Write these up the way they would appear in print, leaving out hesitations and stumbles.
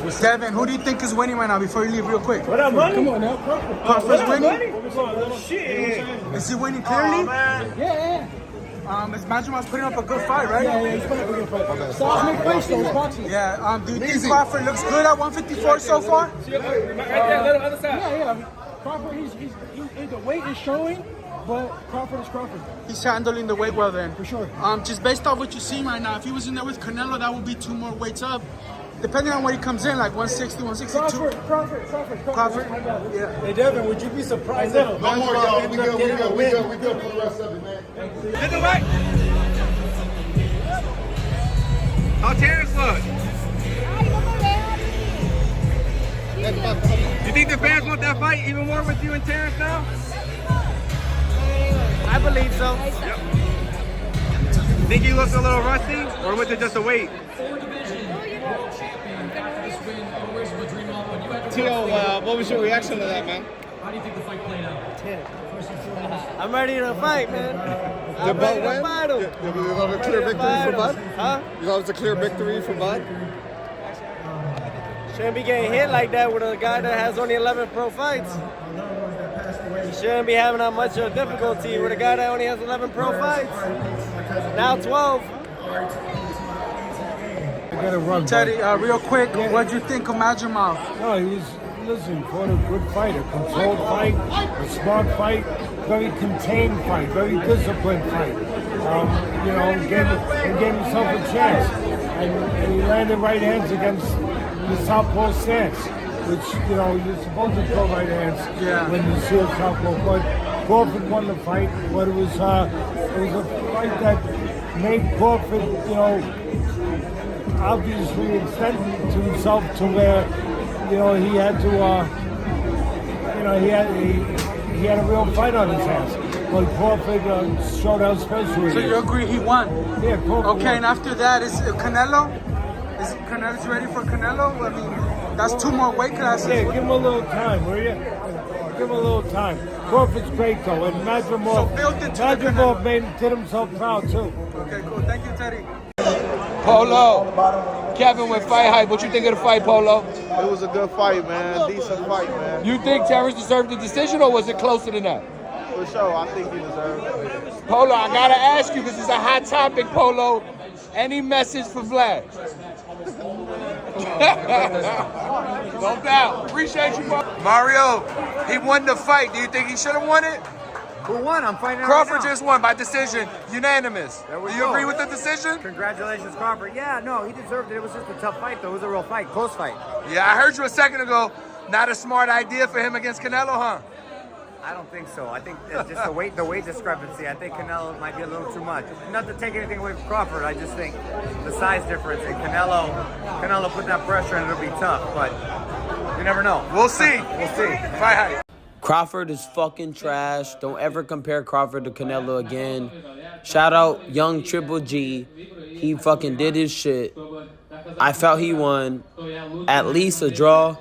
Devin, who do you think is winning right now before you leave real quick? What up, buddy? Come on now. Crawford's winning? Shit. Is he winning clearly? Yeah. Is Madrimov's putting up a good fight, right? Yeah, he's putting up a good fight. Stop make fights though, it's boxing. Yeah, do you think Crawford looks good at 154 so far? Right there, little other side. Yeah. Crawford, the weight is showing, but Crawford is Crawford. He's handling the weight well then. For sure. Just based off what you're seeing right now, if he was in there with Canelo, that would be 2 more weights up. Depending on where he comes in, like 160, 162. Crawford. Yeah. Hey, Devin, would you be surprised if No more, y'all. We good for the rest of it, man. Middleweight. How Terence look? You think the fans want that fight even more with you and Terence now? I believe so. Yep. Think he looks a little rusty, or was it just a weight? Tio, what was your reaction to that, man? How do you think the fight played out? I'm ready to fight, man. Did Bud win? You thought it was a clear victory for Bud? Huh? You thought it was a clear victory for Bud? Shouldn't be getting hit like that with a guy that has only 11 pro fights. You shouldn't be having that much of difficulty with a guy that only has 11 pro fights. Now 12. I gotta run. Teddy, real quick, what'd you think of Madrimov? No, he was, listen, fought a good fight, a controlled fight, a smart fight, very contained fight, very disciplined fight. Gave himself a chance. And he landed right hands against the southpaw stance, which, you're supposed to throw right hands when you see a southpaw. But Crawford won the fight, but it was a fight that made Crawford, obviously extended to himself to where, he had to, he had a real fight on his hands. But Crawford showed how special he is. So you agree he won? Yeah, Crawford Okay, won. and after that, is Canelo? Is Canelo's ready for Canelo? I mean, that's 2 more weight classes. Yeah, give him a little time, will you? Give him a little time. Crawford's great though, and Madrimov did himself proud too. Okay, cool. Thank you, Teddy. Polo. Kevin with FightHype. What you think of the fight, Polo? It was a good fight, man. Decent fight, man. You think Terence deserved the decision, or was it closer than that? For sure, I think he deserved it. Polo, I gotta ask you, because it's a hot topic, Polo. Any message for Vlad? No doubt. Appreciate you, Mario. He won the fight. Do you think he should have won it? Who won? I'm fighting out Crawford right now. just won by decision, unanimous. Do you agree with the decision? Congratulations, Crawford. Yeah, no, he deserved it. It was just a tough fight, though. It was a real fight, close fight. Yeah, I heard you a second ago. Not a smart idea for him against Canelo, huh? I don't think so. I think it's just the weight discrepancy. I think Canelo might be a little too much. Not to take anything away from Crawford, I just think the size difference. And Canelo put that pressure and it'll be tough, but you never know. We'll see. We'll see. FightHype. Crawford is fucking trash. Don't ever compare Crawford to Canelo again. Shout out young Triple G. He fucking did his shit. I felt he won. At least a draw.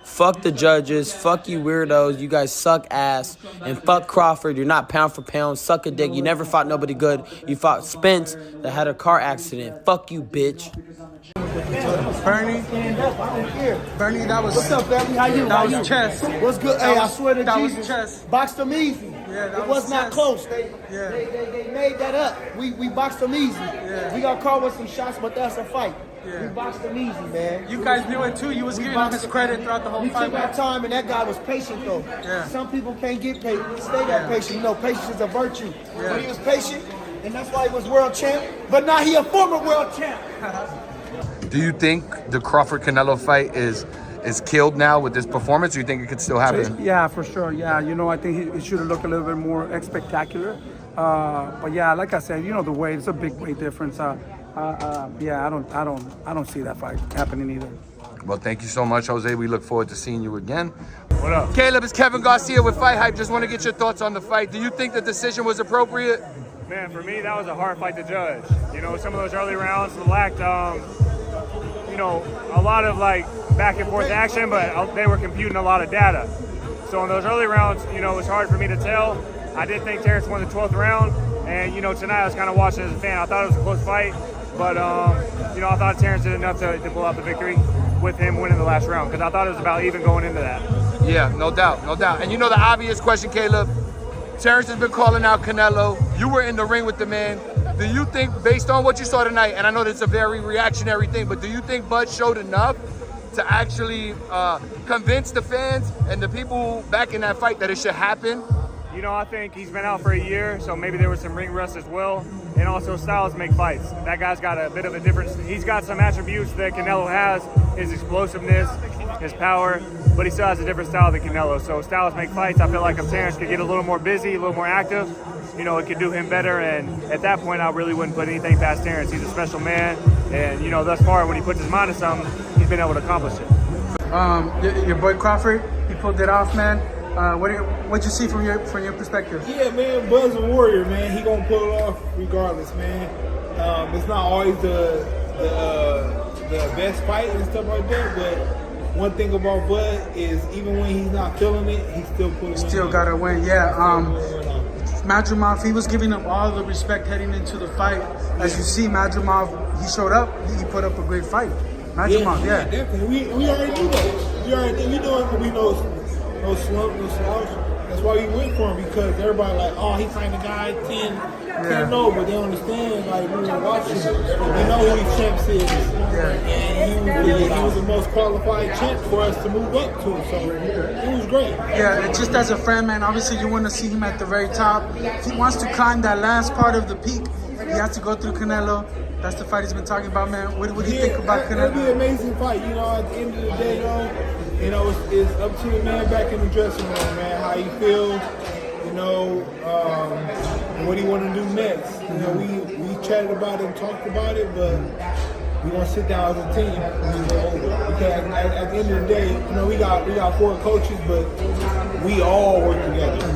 Fuck the judges. Fuck you weirdos. You guys suck ass. And fuck Crawford. You're not pound for pound. Suck a dick. You never fought nobody good. You fought Spence that had a car accident. Fuck you, bitch. Bernie, that was. What's up, Bernie? How you? That was chess. What's good? Hey, I swear to that Jesus, was chess. boxed them easy. Yeah, that it was not chess. close. They Yeah. made that up. We boxed them easy. Yeah. We got caught with some shots, but that's a fight. Yeah. We boxed them easy, man. You guys knew it too. You was giving him his credit throughout the whole We fight. took our time, and that guy was patient, though. Yeah. Some people can't get patient. Stay that patient. Patience is a virtue. Yeah. But he was patient, and that's why he was world champ. But now he a former world champ. Do you think the Crawford-Canelo fight is killed now with this performance, or you think it could still happen? Yeah, for sure. Yeah, I think it should have looked a little bit more spectacular. But yeah, like I said, the weight, it's a big weight difference. Yeah, I don't see that fight happening either. Well, thank you so much, Jose. We look forward to seeing you again. What up? Caleb, it's Kevin Garcia with FightHype. Just want to get your thoughts on the fight. Do you think the decision was appropriate? Man, for me, that was a hard fight to judge. Some of those early rounds lacked, a lot of back and forth action, but they were computing a lot of data. So in those early rounds, it was hard for me to tell. I did think Terence won the 12th round, and tonight I was kind of watching as a fan. I thought it was a close fight, but I thought Terence did enough to pull out the victory. with him winning the last round because I thought it was about even going into that. Yeah, no doubt, no doubt. And you know the obvious question, Caleb. Terence has been calling out Canelo. You were in the ring with the man. Do you think, based on what you saw tonight, and I know that's a very reactionary thing, but do you think Bud showed enough to actually convince the fans and the people back in that fight that it should happen? You know, I think he's been out for a year, so maybe there was some ring rust as well. And also, styles make fights. That guy's got a bit of a difference. He's got some attributes that Canelo has, his explosiveness, his power, but he still has a different style than Canelo. So styles make fights. I feel like if Terence could get a little more busy, a little more active, you know, it could do him better. And at that point, I really wouldn't put anything past Terence. He's a special man. And, you know, thus far, when he puts his mind to something, he's been able to accomplish it. Your boy Crawford, he pulled it off, man. What'd you see from your perspective? Yeah, man, Bud's a warrior, man. He gonna pull it off regardless, man. It's not always the best fight and stuff like that, but one thing about Bud is even when he's not feeling it, he still pulls it. Still gotta win, yeah. Madrimov, he was giving up all the respect heading into the fight. As you see, Madrimov, he showed up, he put up a great fight. Madrimov, yeah. Definitely. We already knew that. We know no slump, no slouch. That's why we went for him, because everybody like, oh, he signed a guy 10-0, but they don't understand, like, we were watching him. We know who these champs is. And he was the most qualified champ for us to move up to, so it was great. Yeah, and just as a friend, man, obviously you want to see him at the very top. If he wants to climb that last part of the peak, he has to go through Canelo. That's the fight he's been talking about, man. What do you think about Canelo? It'll be an amazing fight, you know, at the end of the day, though. It's up to the man back in the dressing room, man, how he feels, what he want to do next. You know, we chatted about it and talked about it, but we want to sit down as a team. Because at the end of the day, we got 4 coaches, but we all work together.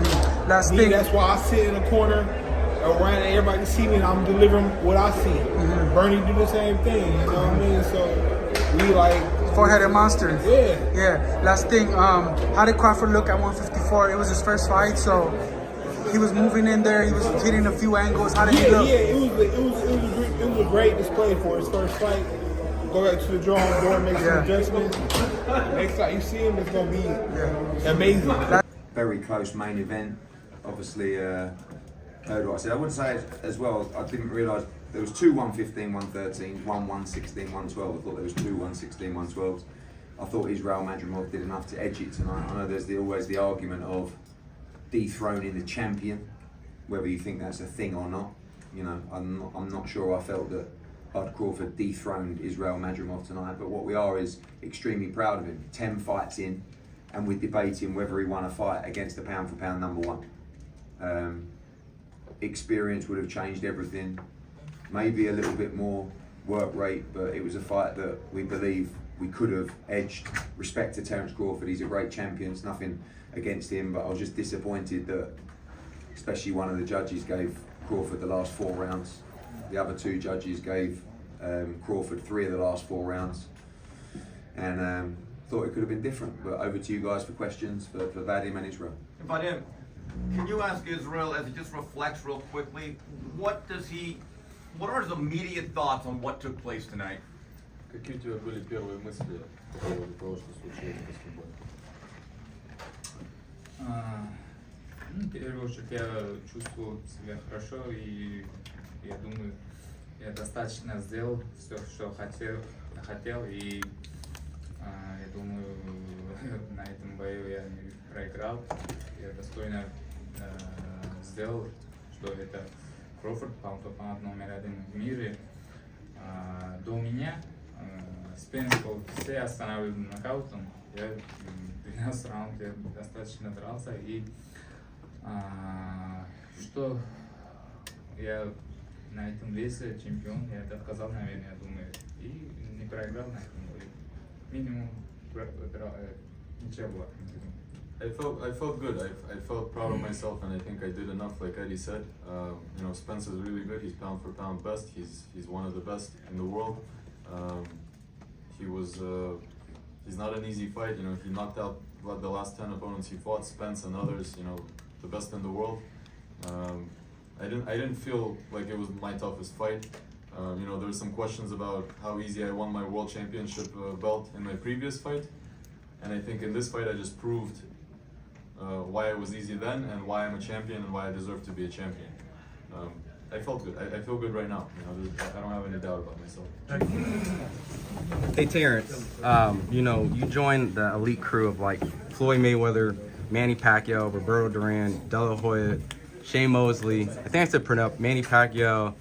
That's why I sit in the corner around everybody see me and I'm delivering what I see. Bernie do the same thing, you know what I mean? So we like... Four-headed monster. Yeah. Yeah. Last thing, how did Crawford look at 154? It was his first fight, so he was moving in there. He was hitting a few angles. How did he look? Yeah, it was a great display for his first fight. Go back to the drawing board, make some adjustments. Next time you see him, it's gonna be amazing. Very close main event. Obviously, heard what I said. I would say as well, I didn't realise there was 2 115, 113, 1 116, 112. I thought there was 2 116, 112s. I thought Israil Madrimov did enough to edge it tonight. I know there's always the argument of dethroning the champion, whether you think that's a thing or not. You know, I'm not sure I felt that Bud Crawford dethroned Israil Madrimov tonight, but what we are is extremely proud of him. 10 fights in, and we're debating whether he won a fight against the pound-for-pound #1. Experience would have changed everything. Maybe a little bit more work rate, but it was a fight that we believe we could have edged. Respect to Terence Crawford, he's a great champion, it's nothing against him, but I was just disappointed that especially one of the judges gave Crawford the last 4 rounds. The other 2 judges gave Crawford 3 of the last 4 rounds, and thought it could have been different. But over to you guys for questions for Vadim and Israil. Vadim, can you ask Israil, as he just reflects real quickly, what are his immediate thoughts on what took place tonight? Какие у тебя были первые мысли по поводу того, что случилось после боя? В первую очередь я чувствую себя хорошо, и я думаю, я достаточно сделал все, что хотел, и я думаю, на этом бою я не проиграл. Я достойно сделал, что это Кроуфорд, паунд номер 1 в мире. До меня Спенсиков все останавливали нокаутом. Я 12 раундов я достаточно дрался, и что я на этом весе чемпион, я доказал, наверное, я думаю, и не проиграл на этом бою. Минимум ничего. I felt good. I felt proud of myself, and I think I did enough. Like Eddie said, Spence is really good. He's pound for pound best. He's one of the best in the world. He's not an easy fight. He knocked out the last 10 opponents he fought, Spence and others. The best in the world. I didn't feel like it was my toughest fight. You know, there were some questions about how easy I won my world championship belt in my previous fight. And I think in this fight I just proved why it was easy then and why I'm a champion and why I deserve to be a champion. I felt good. I feel good right now. You know, I don't have any doubt about myself. Hey Terrence, you know, you joined the elite crew of like Floyd Mayweather, Manny Pacquiao, Roberto Duran, De La Hoya, Shane Mosley. I think I said pronounce Manny Pacquiao.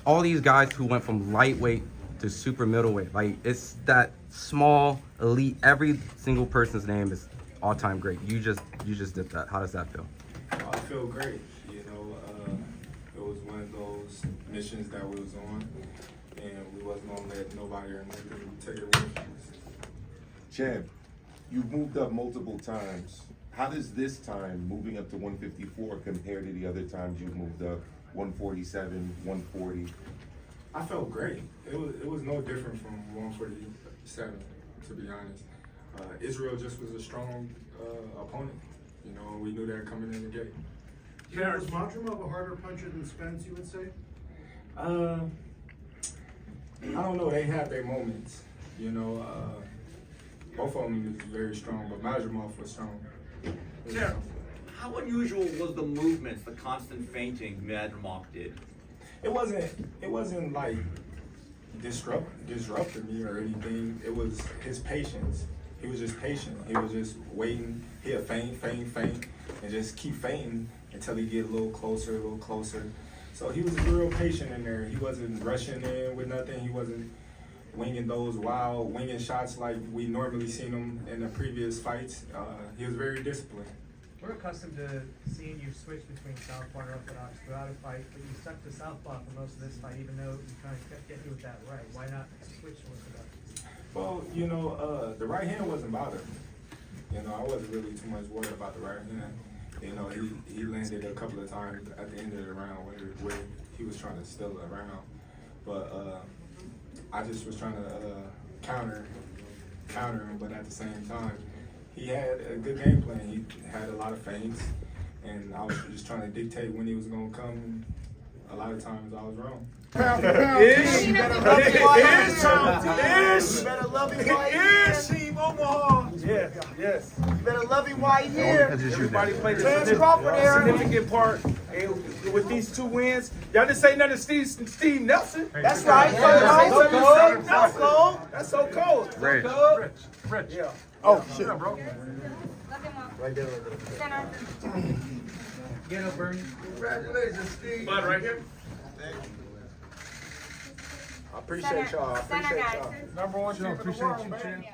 All these guys who went from lightweight to super middleweight. Like, it's that small elite. Every single person's name is all-time great. You just did that. How does that feel? I feel great. You know, it was one of those missions that we was on, and we wasn't gonna let nobody or nothing take it away from us. Champ, you've moved up multiple times. How does this time, moving up to 154, compare to the other times you've moved up? 147, 140. I felt great. It was no different from 147, to be honest. Israel just was a strong opponent. You know, we knew that coming in the gate. Yeah, was Madrimov a harder puncher than Spence, you would say? I don't know. They had their moments. You know, both of them was very strong, but Madrimov was strong. Yeah. How unusual was the movements, the constant feinting Madrimov did? It wasn't like disrupting me or anything. It was his patience. He was just patient. He was just waiting. He'll feint, and just keep feinting until he get a little closer. So he was real patient in there. He wasn't rushing in with nothing. He wasn't winging those wild winging shots like we normally seen him in the previous fights. He was very disciplined. We're accustomed to seeing you switch between southpaw and orthodox throughout a fight, but you stuck to southpaw for most of this fight, even though you kind of kept getting you with that right. Why not switch to orthodox? Well, you know, the right hand wasn't bothering me. You know, I wasn't really too much worried about the right hand. You know, he landed a couple of times at the end of the round where he was trying to steal the round. But I just was trying to counter him, but at the same time, he had a good game plan. He had a lot of feints, and I was just trying to dictate when he was going to come. A lot of times I was wrong. Pound for pound. You better love him while he's here. You better love him while he's here. Team Omaha. Yes. You better love him while he's here. Everybody played Terence Crawford era. significant part with these 2 wins. Y'all didn't say nothing to Steve Nelson. That's right. That's so cold. Rich. Yeah. Oh, shit. Bro. Right there. Get up, Bernie. Congratulations, Steve. Bud, right here. I appreciate y'all. Center, guys. Number one champ in the world, man.